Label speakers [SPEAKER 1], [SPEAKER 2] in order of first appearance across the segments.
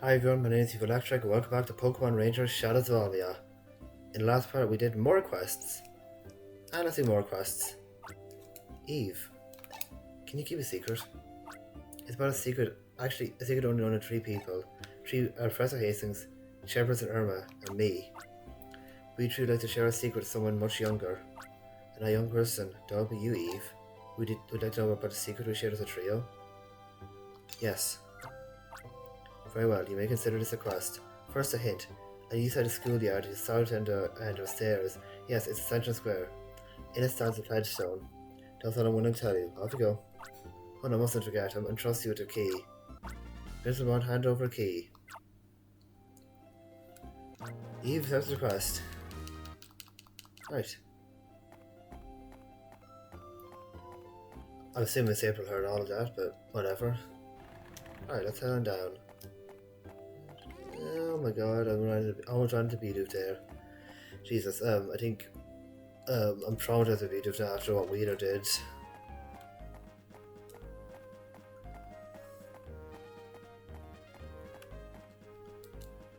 [SPEAKER 1] Hi everyone, my name is Electric and welcome back to Pokemon Rangers Shadows of Almia. In the last part we did more quests. And let's do more quests. Eve, can you keep a secret? It's about a secret, actually a secret only known to 3 people. Professor Hastings, Chairperson Irma, and me. We three would like to share a secret with someone much younger. And a young person, that would be you, Eve. Would like to know about the secret we shared as a trio? Yes. Very well, you may consider this a quest. First a hint. On the east side of the schoolyard, the south end of stairs. Yes, it's a central square. In it stands a pledge stone. That's all I'm willing to tell you. Off you go. Oh no, I mustn't forget. I'm entrust you with a key. Mr. Bond, hand over a key. Eve accepts the request. Right. I'm assuming it's April heard all of that, but whatever. Alright, let's head on down. Oh my god, I'm trying to beat it there. Jesus, I think I'm traumatized with beat it after what Weeder did.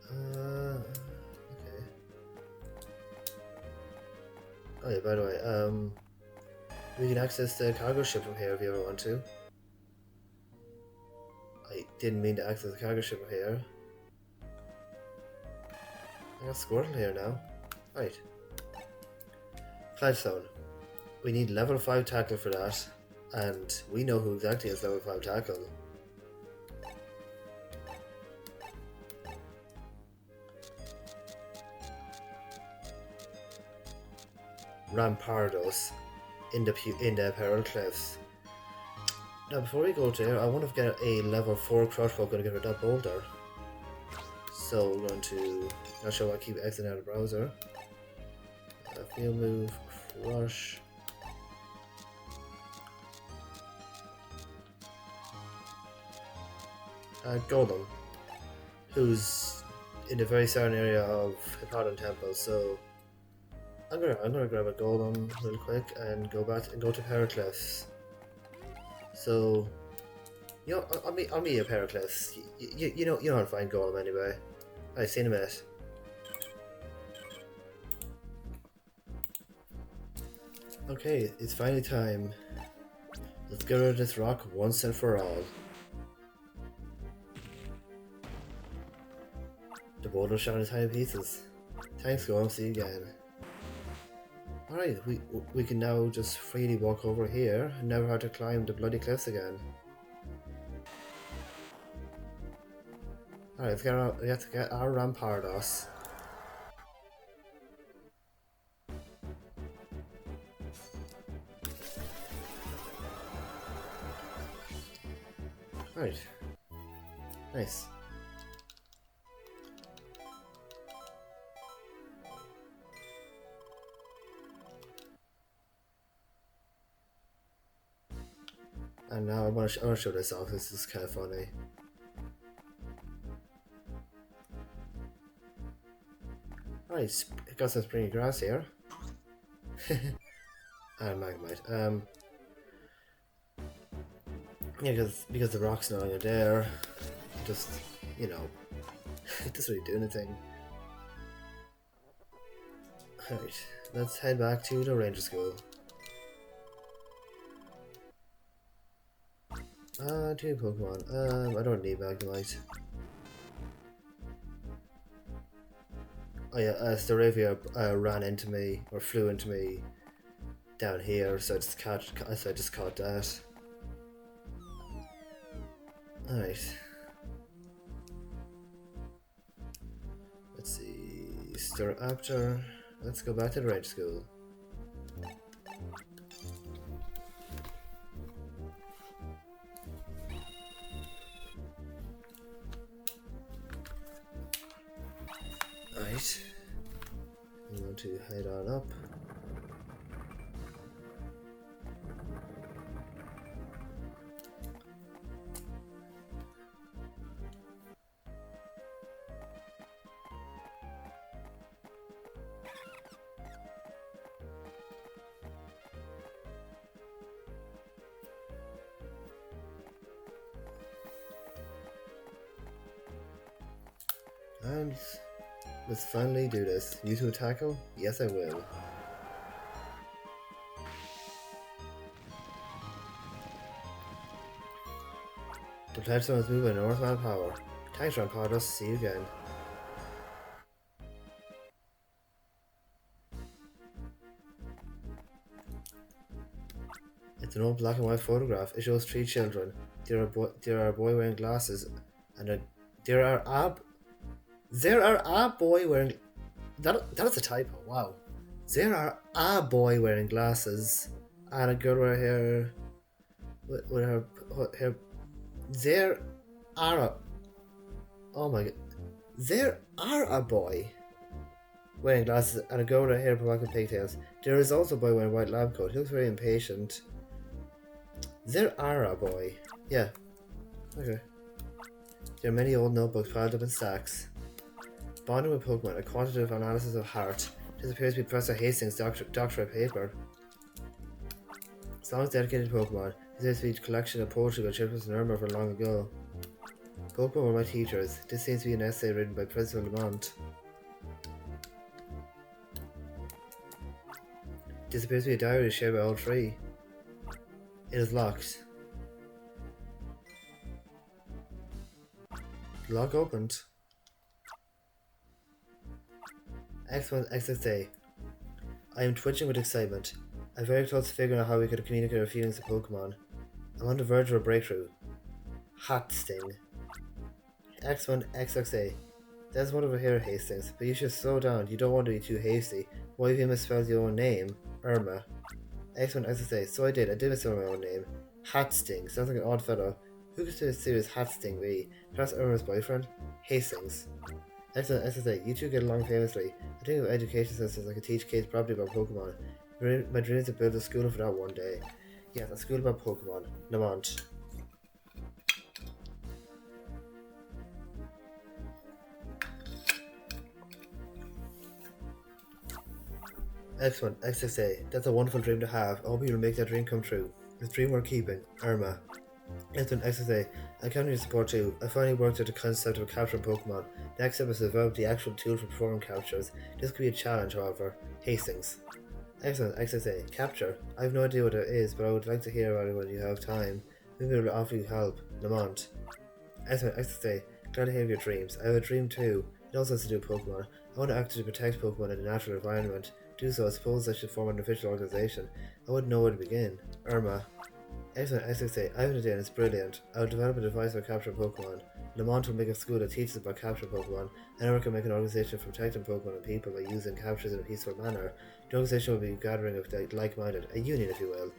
[SPEAKER 1] Okay. Oh yeah, by the way, we can access the cargo ship from here if you ever want to. I didn't mean to access the cargo ship from here. I got Squirtle here now. Right. Pledgestone. We need level 5 tackle for that, and we know who exactly has level 5 tackle. Rampardos in the Peril Cliffs. Now before we go there, I want to get a level 4 crush Pokemon to get rid of that boulder. So we're going to, not sure why I keep exiting out of the browser. Field move, crush. Golem, who's in the very southern area of Hippodon Temple, so I'm gonna grab a Golem real quick and go to Periclifs. So, you know, I'll meet you at Periclifs. You know how to find Golem anyway. Alright, see you in a minute. Okay, it's finally time. Let's get rid of this rock once and for all. The boulder shot into tiny pieces. Thanks, Golem. See you again. Alright, we can now just freely walk over here and never have to climb the bloody cliffs again. Alright, we have to get our Rampardos. Right. Nice. And now I want to show this off. This is kind of funny. Right, got some springy grass here. And Magnemite. Yeah, because the rock's no longer there, just, you know, it doesn't really do anything. Alright, let's head back to the ranger school. Two Pokemon. I don't need Magnemite. Oh yeah, Staravia ran into me, or flew into me down here, so I just caught that. Alright. Let's see. Staraptor. Let's go back to the ranger school. Right. I'm going to head on up. And let's finally do this. You to tackle? Yes, I will. The platform is moving northbound power. Thanks, Rampardos. See you again. It's an old black and white photograph. It shows 3 children. There are a boy wearing glasses, and there are a boy wearing. That's a typo. Wow. There are a boy wearing glasses, and a girl with her There are a. Oh my god. There are a boy wearing glasses and a girl with her hair provocative pigtails. There is also a boy wearing a white lab coat. He looks very impatient. There are a boy. Yeah. Okay. There are many old notebooks piled up in stacks. Bonding with Pokemon, a quantitative analysis of heart. This appears to be Professor Hastings' doctorate paper. Songs dedicated to Pokemon. This appears to be a collection of poetry by Chipmus and Irma from long ago. Pokemon were my teachers. This seems to be an essay written by Principal Lamont. This appears to be a diary shared by all 3. It is locked. The lock opened. X1 XXA. I am twitching with excitement. I'm very close to figuring out how we could communicate our feelings to Pokemon. I'm on the verge of a breakthrough. Hot Sting. X1 XXA. That's one over here, Hastings, but you should slow down. You don't want to be too hasty. Why have you misspelled your own name? Irma. X1 XXA. So I did misspell my own name. Hat Sting. Sounds like an odd fellow. Who could this serious Hat Sting be? Perhaps Irma's boyfriend? Hastings. X1 XXA. You two get along famously. I think of education systems I could teach kids properly about Pokemon. My dream is to build a school for that one day. Yes, a school about Pokemon. Lamont. X1 XXA. That's a wonderful dream to have. I hope you'll make that dream come true. It's a dream worth keeping. Irma. X1 XXA. I count on your support too. I finally worked out the concept of capturing Pokemon. The next step is to develop the actual tool for performing captures. This could be a challenge, however. Hastings. X1 XXA. Capture. I have no idea what it is, but I would like to hear about it when you have time. Maybe it will offer you help. Lamont. X1 XXA. Glad to hear your dreams. I have a dream too. It also has to do with Pokemon. I want to actively protect Pokemon in the natural environment. To do so, I suppose I should form an official organization. I wouldn't know where to begin. Irma. X1 XXA. I have an idea and it's brilliant. I will develop a device for capturing Pokemon. Lamont will make a school that teaches about capturing Pokemon, and I can make an organization for protecting Pokemon and people by using captures in a peaceful manner. The organization will be a gathering of like-minded, a union if you will.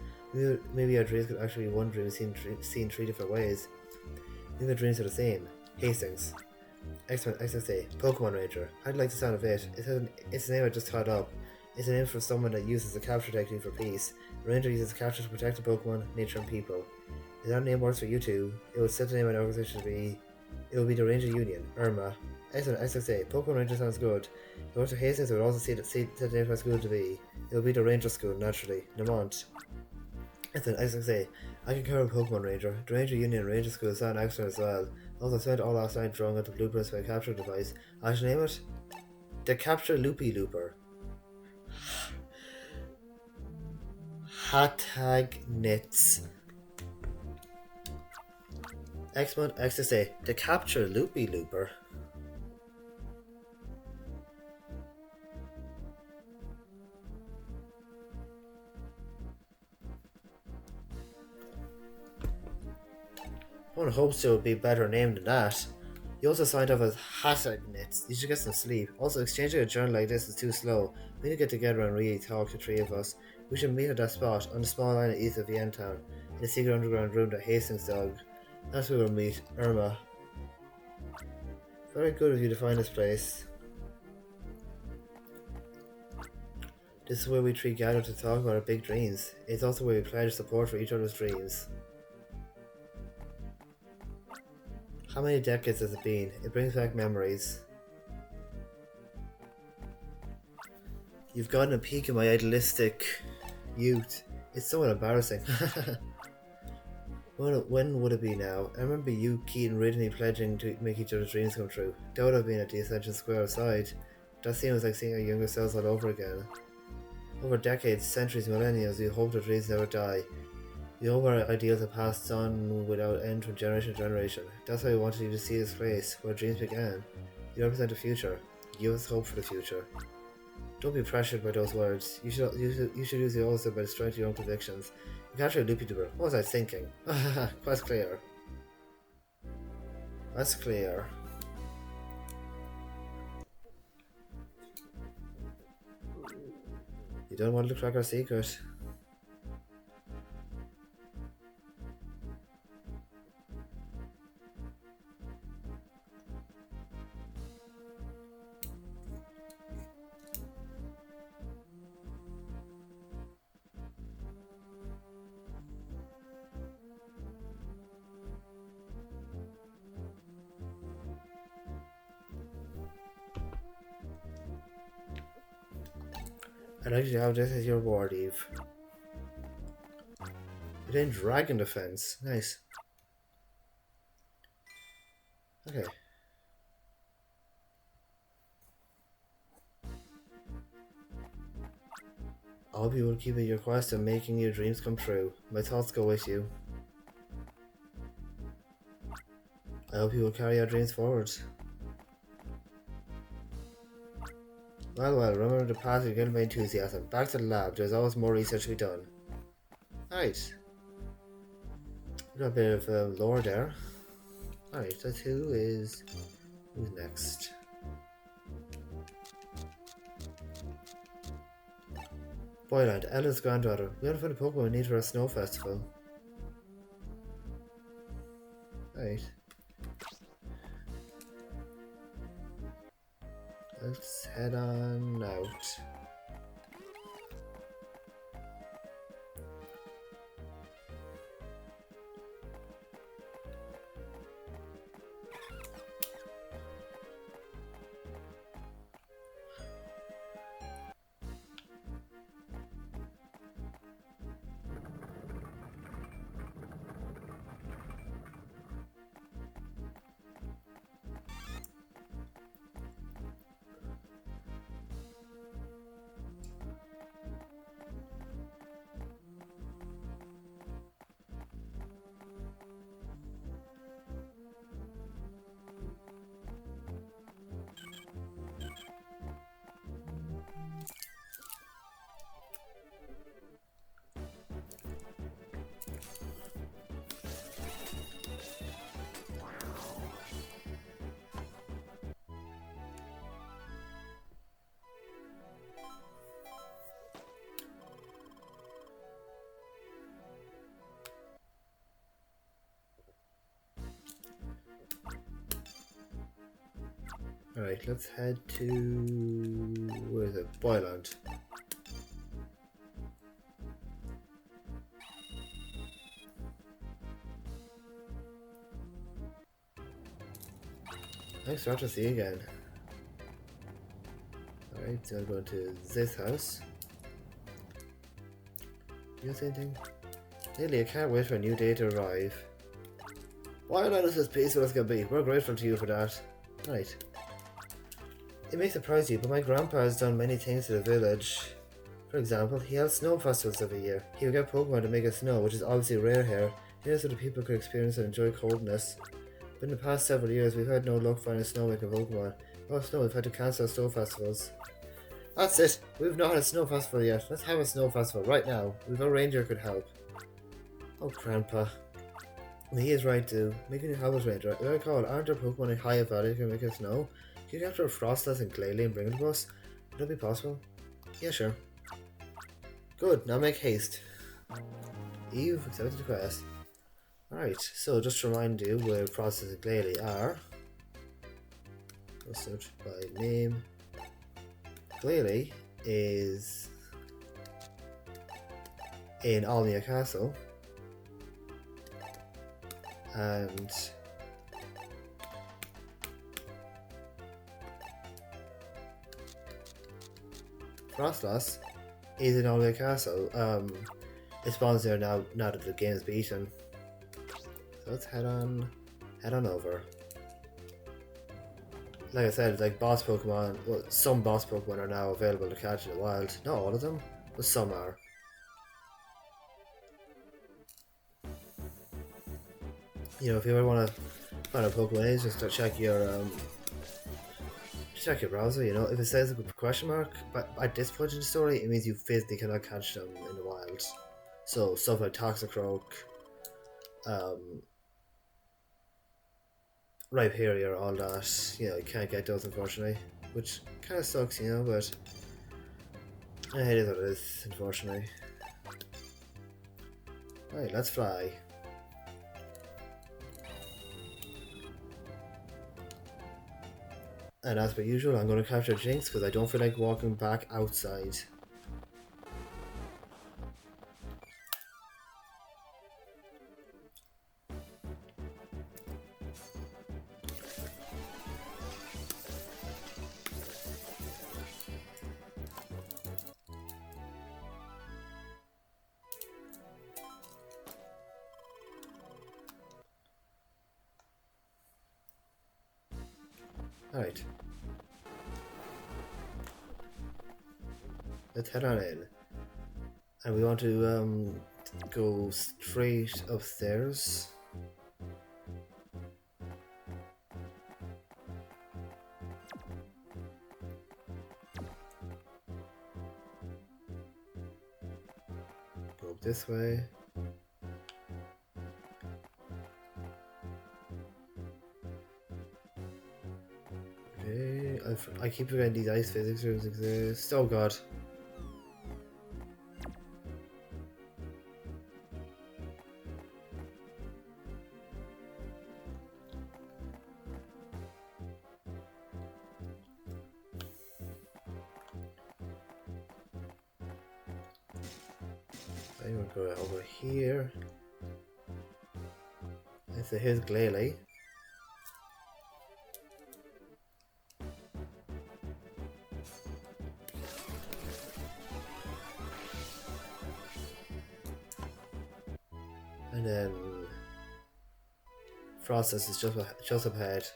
[SPEAKER 1] Maybe our dreams could actually be one dream seen 3 different ways. Maybe our dreams are the same. Hastings. X1 XXA. Pokemon Ranger. I'd like the sound of it. It's a name I just thought up. It's a name for someone that uses the capture technique for peace. A ranger uses capture to protect the Pokemon, nature, and people. If that name works for you two, it would set the name of an organization to be. It would be the Ranger Union. Irma. Excellent, XXA. Pokemon Ranger sounds good. If it works for Hastings, it would also set the name of my school to be. It would be the Ranger School, naturally. Lamont. Excellent, XXA. I can cover Pokemon Ranger. The Ranger Union and Ranger School sound excellent as well. Also, I spent all last night drawing out the blueprints for my capture device. I should name it the Capture Loopy Looper. Hashtag Nits. X1 XSA. The Capture Loopy Looper. One hopes it would be better named than that. You also signed up as hashtag Nits. You should get some sleep. Also, exchanging a journal like this is too slow. We need to get together and really talk, the 3 of us. We should meet at that spot on the small island east of Yentown, in the secret underground room that Hastings dug. That's where we'll meet. Irma. Very good of you to find this place. This is where we 3 gather to talk about our big dreams. It's also where we pledge support for each other's dreams. How many decades has it been? It brings back memories. You've gotten a peek of my idealistic youth. It's somewhat embarrassing. When would it be now? I remember you, Keaton, originally pledging to make each other's dreams come true. That would have been at the Ascension Square aside. That seems like seeing our younger selves all over again. Over decades, centuries, millennia, we hope our dreams never die. The old ideals are passed on without end from generation to generation. That's why we wanted you to see this place, where dreams began. You represent the future. Give us hope for the future. Don't be pressured by those words. You should use the also by the strength of your own convictions. You can't really loopy dooper. What was I thinking? Quite clear. That's clear. You don't want to crack our secret. I'd like you to have this as your reward, Eve. It ain't dragon defense. Nice. Okay. I hope you will keep at your quest of making your dreams come true. My thoughts go with you. I hope you will carry your dreams forward. Well, remember the path you're getting my enthusiasm. Back to the lab, there's always more research to be done. Right. Got a bit of lore there. Alright, that's who's next? Boyland, Ella's granddaughter. We gotta find a Pokemon we need for a snow festival. Right. Let's head on out. Alright, let's head to... where is it? Boyland. Nice start to see again. Alright, so I'm going to this house. You see anything? Lily, I can't wait for a new day to arrive. Boyland is as peaceful as can be. We're grateful to you for that. Right. It may surprise you, but my grandpa has done many things to the village. For example, he held snow festivals every year. He would get Pokemon to make it snow, which is obviously rare here. Here so the people could experience and enjoy coldness. But in the past several years, we've had no luck finding snowmaking Pokemon. Oh no, we've had to cancel our snow festivals. That's it! We've not had a snow festival yet. Let's have a snow festival right now. We've a ranger could help. Oh, Grandpa. And he is right too. Making a helpless ranger. If I recall, aren't there Pokemon in higher value that can make it snow? Can you capture a Frostless and Glalie and bring it to us? Would that be possible? Yeah, sure. Good, now make haste. Eve accepted the quest. Alright, so just to remind you where Frostless and Glalie are. Let's search by name. Glalie is in Almia Castle. And Frostlass is in Almia Castle. It spawns there now that the game is beaten. So let's head on over. Like I said, like boss Pokemon, well, some boss Pokemon are now available to catch in the wild. Not all of them, but some are. You know, if you ever want to find a Pokemon is, just check your browser. You know, if it says a question mark at this point in the story, it means you physically cannot catch them in the wild. So stuff like Toxicroak, Rhyperior, all that. You know, you can't get those unfortunately, which kind of sucks. You know, but it is what it is, unfortunately. Alright, let's fly. And as per usual, I'm going to capture Jinx because I don't feel like walking back outside. Alright. Let's head on in. And we want to go straight upstairs. Go up this way. Okay, I keep forgetting these ice physics rooms exist. Oh god. I'm gonna go over here. And so here's Glalie. And then Frostus is just up ahead.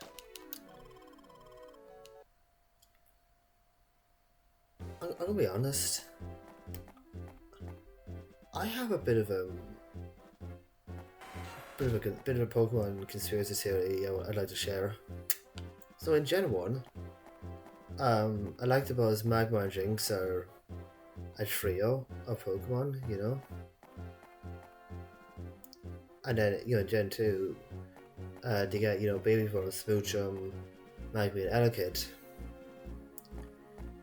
[SPEAKER 1] I'm gonna be honest. I have a bit of a Pokemon conspiracy theory I'd like to share. So in Gen 1, I like to buzz Magma and Jinx are a trio of Pokemon, you know. And then, you know, in Gen 2, they get, you know, baby forms, Smoochum, Magby, and Elekid.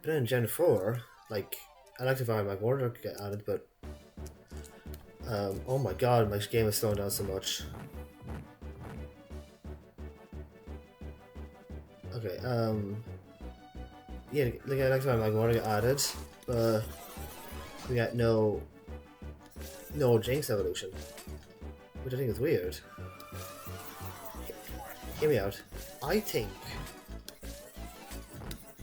[SPEAKER 1] But then in Gen 4, like, I like to find my border get added, but oh my god, my game is slowing down so much. Okay, yeah, like I like to find my border get added, but we got no Jinx evolution, which I think is weird. Hear me out. I think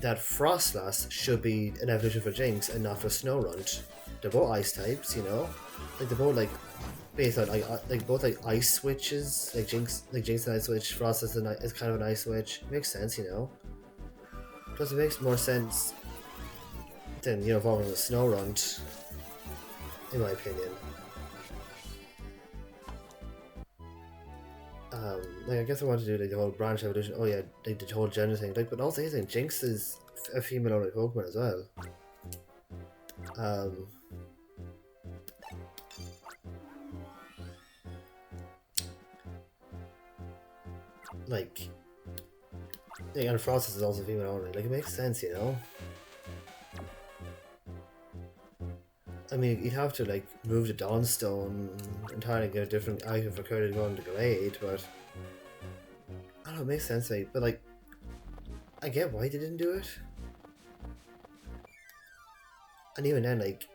[SPEAKER 1] that Frostlass should be an evolution for Jinx and not for Snorunt. They're both ice types, you know. Like they're both like based on like both like ice switches. Like Jinx is an ice switch. Frostlass is kind of an ice switch. Makes sense, you know. Plus, it makes more sense than, you know, evolving with Snorunt, in my opinion. Like I guess I want to do like the whole branch evolution. Oh yeah, like the whole gender thing. Like, but also he's saying Jinx is a female-only Pokemon as well. Like, yeah, and Frostus is also female-only. Like, it makes sense, you know. I mean, you'd have to like move the Dawnstone entirely, get a different item for Curry to go into Glade, but I don't know, it makes sense to me. But like, I get why they didn't do it. And even then, like,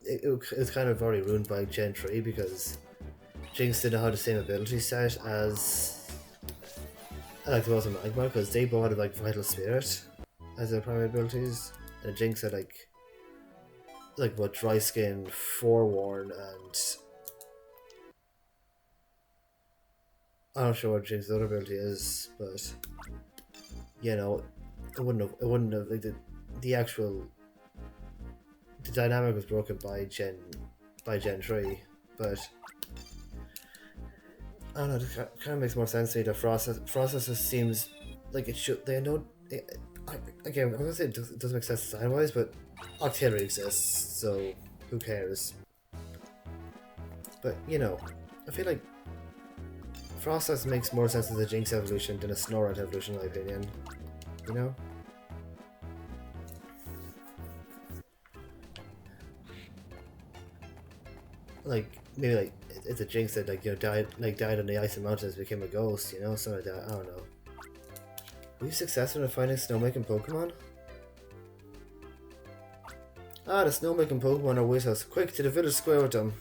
[SPEAKER 1] it was kind of already ruined by Gen 3 because Jinx didn't have the same ability set as I like the most of Magmar, because they both had like Vital Spirit as their primary abilities, and Jinx had like what, Dry Skin, Forewarn, and I'm not sure what Jinx's other ability is, but you know, it wouldn't have like the actual the dynamic was broken by Gen 3, but I don't know, it kind of makes more sense to me. The process just seems like it should. They know. Again, I'm gonna say it doesn't make sense design wise, but auxiliary exists, so who cares? But you know, I feel like process makes more sense as a Jinx evolution than a Snorunt evolution, in my opinion. You know. Like maybe like it's a Jinx that like died on the ice and mountains, became a ghost, you know, something like that. I don't know. Were you successful in finding snowmaking Pokemon? Ah, the snowmaking Pokemon are with us. Quick to the village square with them.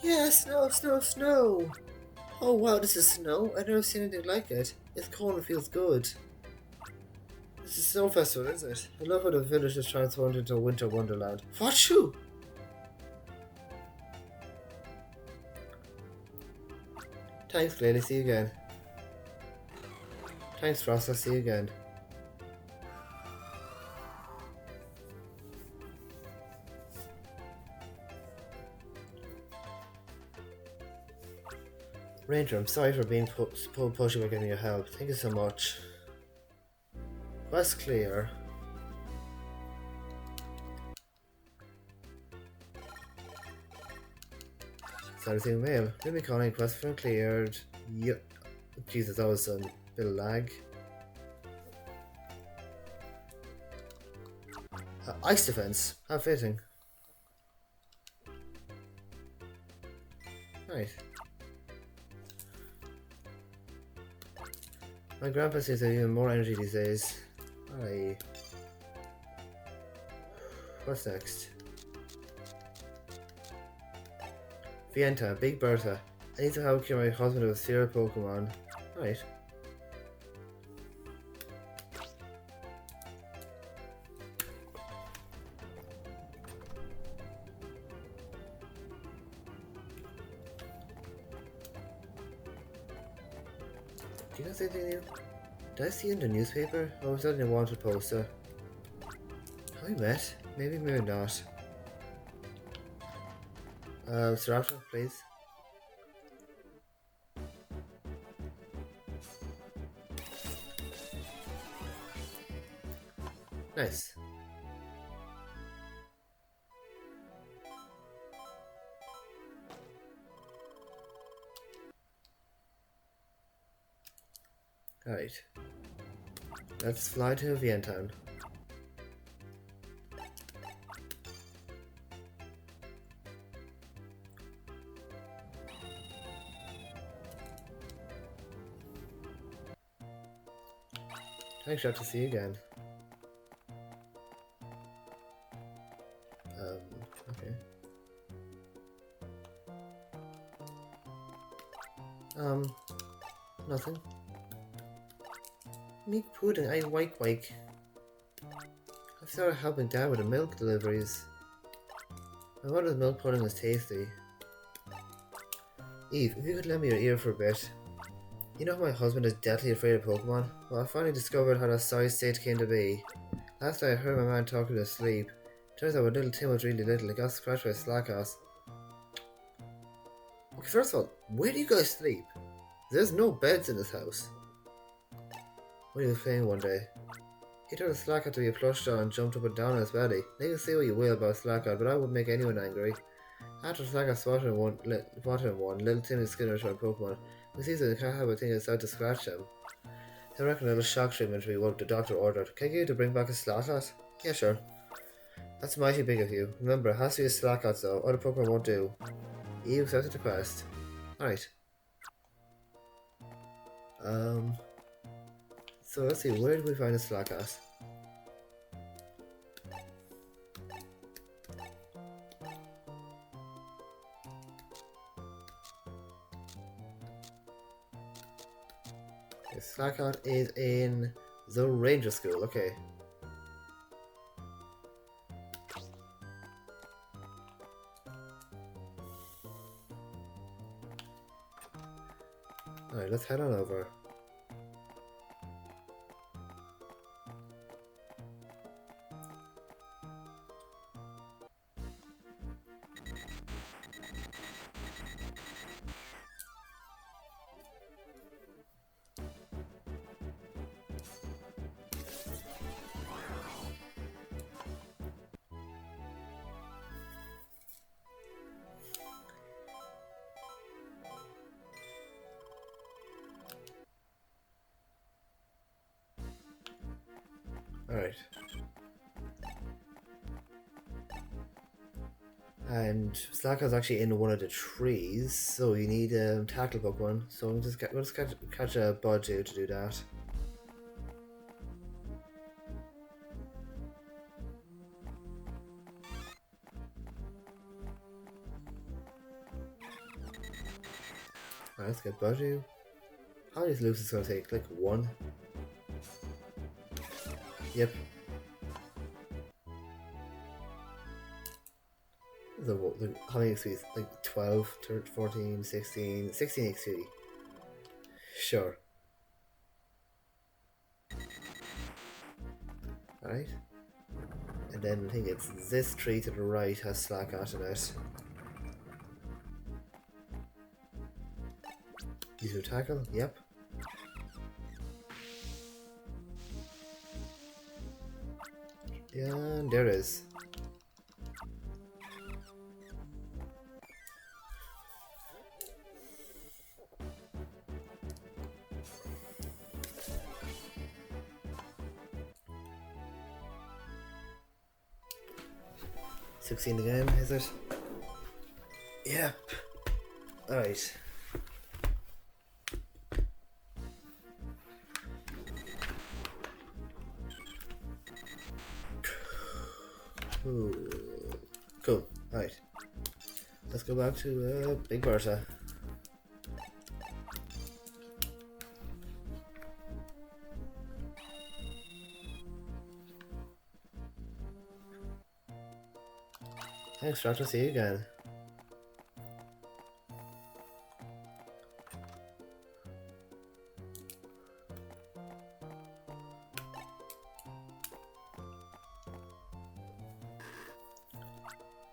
[SPEAKER 1] Yeah, snow, snow, snow! Oh wow, this is snow. I've never seen anything like it. It's cold and feels good. This is Snow Festival, isn't it? I love how the village is transformed into a winter wonderland. Wachu! Thanks, Glalie, see you again. Thanks, Frost, I'll see you again. Ranger, I'm sorry for being pushy by getting your help. Thank you so much. Quest clear. Starting mail. Maybe calling quest for cleared. Yep. Jesus, that was a bit of lag. Ice defense. How fitting. Right. My grandpa seems to have even more energy these days. Aye. What's next? Vienta, Big Bertha. I need to help cure my husband with fear Pokemon. Right. Do you know anything new? Did I see in the newspaper? Or was that in a wanted poster? Have we met? Maybe, maybe not. Saratra, please. Nice. Alright. Let's fly to Vientown. Thanks, Shop, to see you again. Okay. Nothing. Meek pudding, I wake. I've started helping Dad with the milk deliveries. My mother's milk pudding is tasty. Eve, if you could lend me your ear for a bit. You know how my husband is deathly afraid of Pokemon? Well, I finally discovered how that sorry state came to be. Last night I heard my man talking in his sleep. Turns out when little Tim was really little, he got scratched by a slackass. Okay, first of all, where do you guys sleep? There's no beds in this house. When he was playing one day, he told a slacker to be a plush doll and jumped up and down on his belly. Now you can say what you will about slacker, but I wouldn't make anyone angry. After slacker swatted one, little Timmy Skinner tried Pokemon. He sees that he can't help but think it's out to scratch him. I reckon a little shock treatment to be what the doctor ordered. Can I get you to bring back a Slackout? Yeah, sure. That's mighty big of you. Remember, it has to be a Slackout though. Other Pokemon won't do. You accepted the quest. Alright. So let's see, where do we find a Slackout? Okay, Slackout is in the Ranger School. Okay. Alright, let's head on over. Alright. And Slackout's actually in one of the trees, so you need a tackle Pokemon. So we'll just catch a Budju to do that. Alright, let's get Budju. How many loops is it gonna take? Like one? Yep. How many XP? Like 12, 13, 14, 16, 16 XP. Sure. Alright. And then I think it's this tree to the right has Slackout in it. Use your tackle? Yep. And there it is. Succeed again, is it? Yep. Alright. Cool. Alright. Let's go back to Big Bertha. Thanks, Doctor. See you again.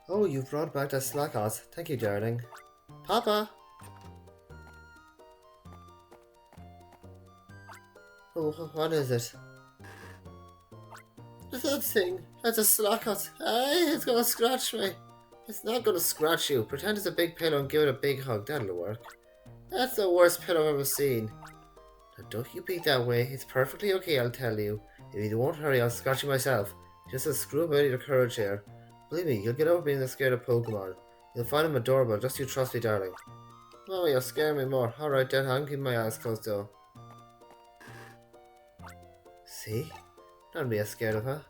[SPEAKER 1] Oh, you've brought back the Slackout. Thank you, darling. Papa! Oh, what is it? That thing. That's a Slackout. Hey, it's gonna scratch me. It's not gonna scratch you. Pretend it's a big pillow and give it a big hug. That'll work. That's the worst pillow I've ever seen. Now don't you be that way. It's perfectly okay, I'll tell you. If you won't hurry, I'll scratch you myself. Just a screw about your courage here. Believe me, you'll get over being scared of Pokemon. You'll find them adorable, just you trust me, darling. Oh, you're scaring me more. Alright then, I'm keeping my eyes closed though. See? Don't be as scared of her.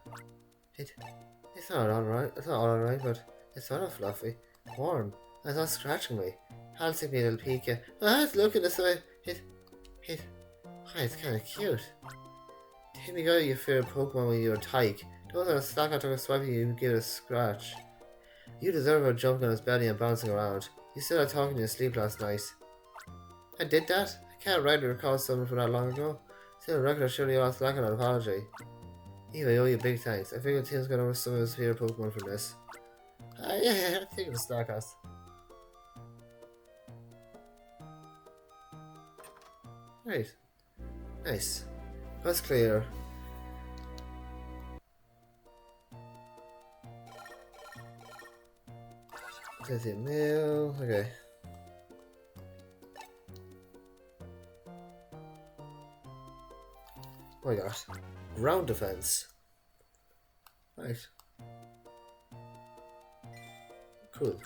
[SPEAKER 1] It's not alright. It's not alright, but it's sort of fluffy. Warm. It's not scratching me. I'll take me a little peek at. Ah, it's looking this way. Oh, it's kind of cute. Take me out your favorite Pokemon when you're a tyke. Don't let a Slackout took a swipe at you and give it a scratch. You deserve a jumping on his belly and bouncing around. You said I talking in your sleep last night. I did that? I can't rightly recall something from that long ago. Still, a record surely asked Slackout an apology. Anyway, I owe you big thanks. I figured Tim's got over some of his favorite Pokemon from this. Yeah, I think it was Slackout. Right. Nice. That's clear. There's the mail. Okay. Oh my gosh. Ground defense. Right. Cool.